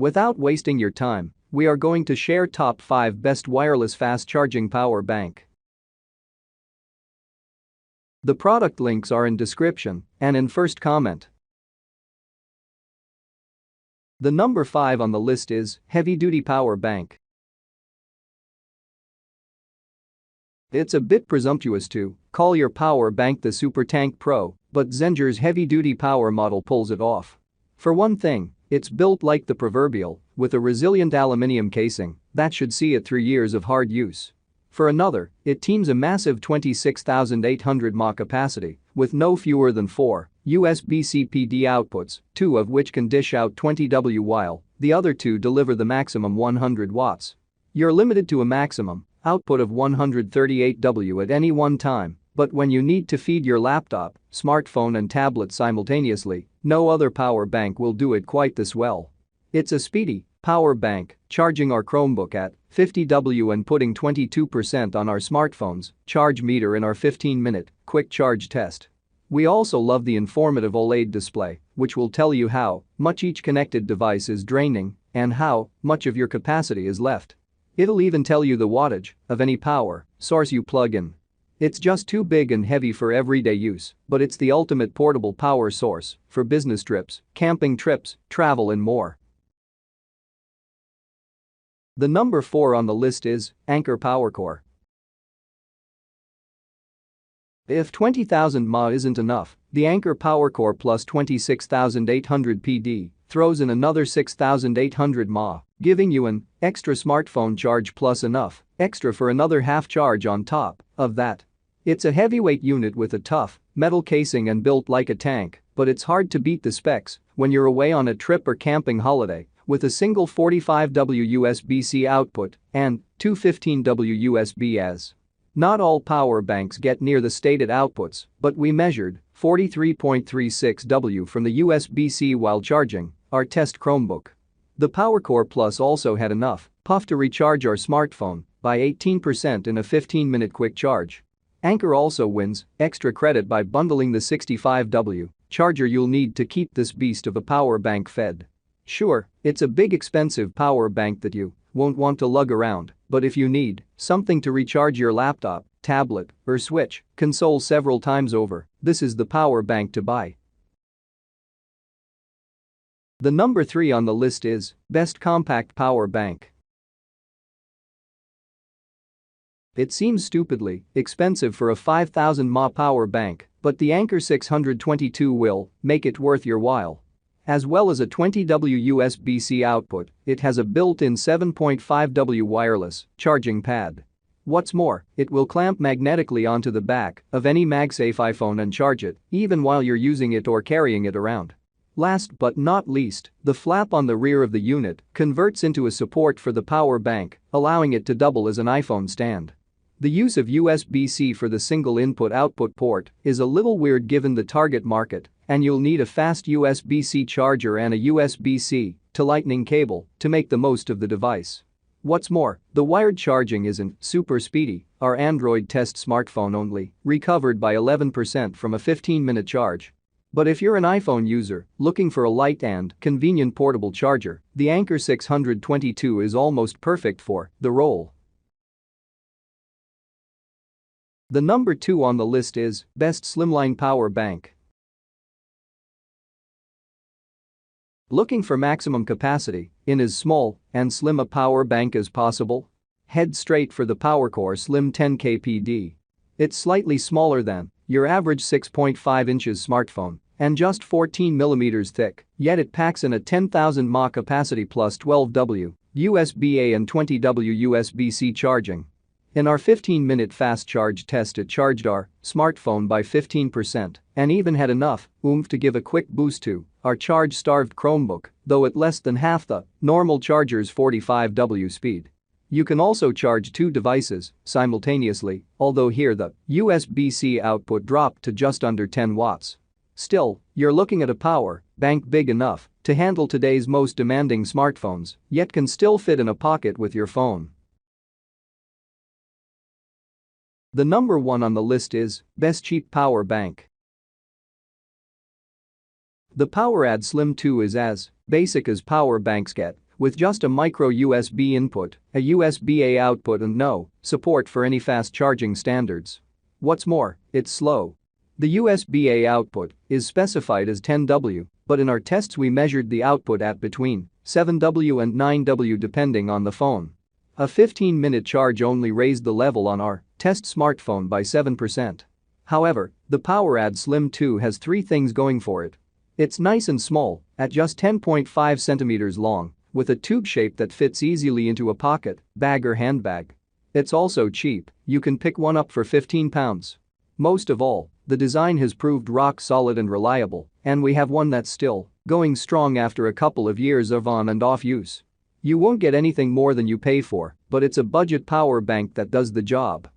Without wasting your time, we are going to share top 5 best wireless fast charging power bank. The product links are in description and in first comment. The number 5 on the list is Heavy Duty Power Bank. It's a bit presumptuous to call your power bank the SuperTank Pro, but Zenger's heavy-duty power model pulls it off. For one thing, it's built like the proverbial, with a resilient aluminum casing that should see it through years of hard use. For another, it teams a massive 26,800 mAh capacity with no fewer than 4 USB-C PD outputs, 2 of which can dish out 20 W while the other 2 deliver the maximum 100 watts. You're limited to a maximum output of 138 W at any one time, but when you need to feed your laptop, smartphone and tablet simultaneously, no other power bank will do it quite this well. It's a speedy power bank, charging our Chromebook at 50 W and putting 22% on our smartphone's charge meter in our 15-minute quick charge test. We also love the informative OLED display, which will tell you how much each connected device is draining and how much of your capacity is left. It'll even tell you the wattage of any power source you plug in. It's just too big and heavy for everyday use, but it's the ultimate portable power source for business trips, camping trips, travel and more. The number 4 on the list is Anker PowerCore. If 20,000 mAh isn't enough, the Anker PowerCore plus 26,800 PD throws in another 6,800 mAh, giving you an extra smartphone charge plus enough extra for another half charge on top of that. It's a heavyweight unit with a tough metal casing and built like a tank, but it's hard to beat the specs when you're away on a trip or camping holiday with a single 45W USB-C output and 215W USB-as. Not all power banks get near the stated outputs, but we measured 43.36 W from the USB-C while charging our test Chromebook. The PowerCore Plus also had enough puff to recharge our smartphone by 18% in a 15-minute quick charge. Anker also wins extra credit by bundling the 65W charger you'll need to keep this beast of a power bank fed. Sure, it's a big expensive power bank that you won't want to lug around, but if you need something to recharge your laptop, tablet, or Switch console several times over, this is the power bank to buy. The number 3 on the list is Best Compact Power Bank. It seems stupidly expensive for a 5,000 mAh power bank, but the Anker 622 will make it worth your while. As well as a 20W USB-C output, it has a built-in 7.5W wireless charging pad. What's more, it will clamp magnetically onto the back of any MagSafe iPhone and charge it even while you're using it or carrying it around. Last but not least, the flap on the rear of the unit converts into a support for the power bank, allowing it to double as an iPhone stand. The use of USB-C for the single input-output port is a little weird given the target market, and you'll need a fast USB-C charger and a USB-C to Lightning cable to make the most of the device. What's more, the wired charging isn't super speedy. Our Android test smartphone only recovered by 11% from a 15-minute charge. But if you're an iPhone user looking for a light and convenient portable charger, the Anker 622 is almost perfect for the role. The number 2 on the list is Best Slimline Power Bank. Looking for maximum capacity in as small and slim a power bank as possible? Head straight for the PowerCore Slim 10K PD. It's slightly smaller than your average 6.5 inches smartphone and just 14mm thick, yet it packs in a 10,000 mAh capacity plus 12W USB-A and 20W USB-C charging. In our 15-minute fast charge test, it charged our smartphone by 15% and even had enough oomph to give a quick boost to our charge-starved Chromebook, though at less than half the normal charger's 45W speed. You can also charge 2 devices simultaneously, although here the USB-C output dropped to just under 10 watts. Still, you're looking at a power bank big enough to handle today's most demanding smartphones, yet can still fit in a pocket with your phone. The number 1 on the list is Best Cheap Power Bank. The PowerAd Slim 2 is as basic as power banks get, with just a micro USB input, a USB-A output and no support for any fast charging standards. What's more, it's slow. The USB-A output is specified as 10W, but in our tests we measured the output at between 7W and 9W depending on the phone. A 15-minute charge only raised the level on our test smartphone by 7%. However, the PowerAd Slim 2 has three things going for it. It's nice and small, at just 10.5 centimeters long, with a tube shape that fits easily into a pocket, bag or handbag. It's also cheap, you can pick one up for £15. Most of all, the design has proved rock solid and reliable, and we have one that's still going strong after a couple of years of on and off use. You won't get anything more than you pay for, but it's a budget power bank that does the job.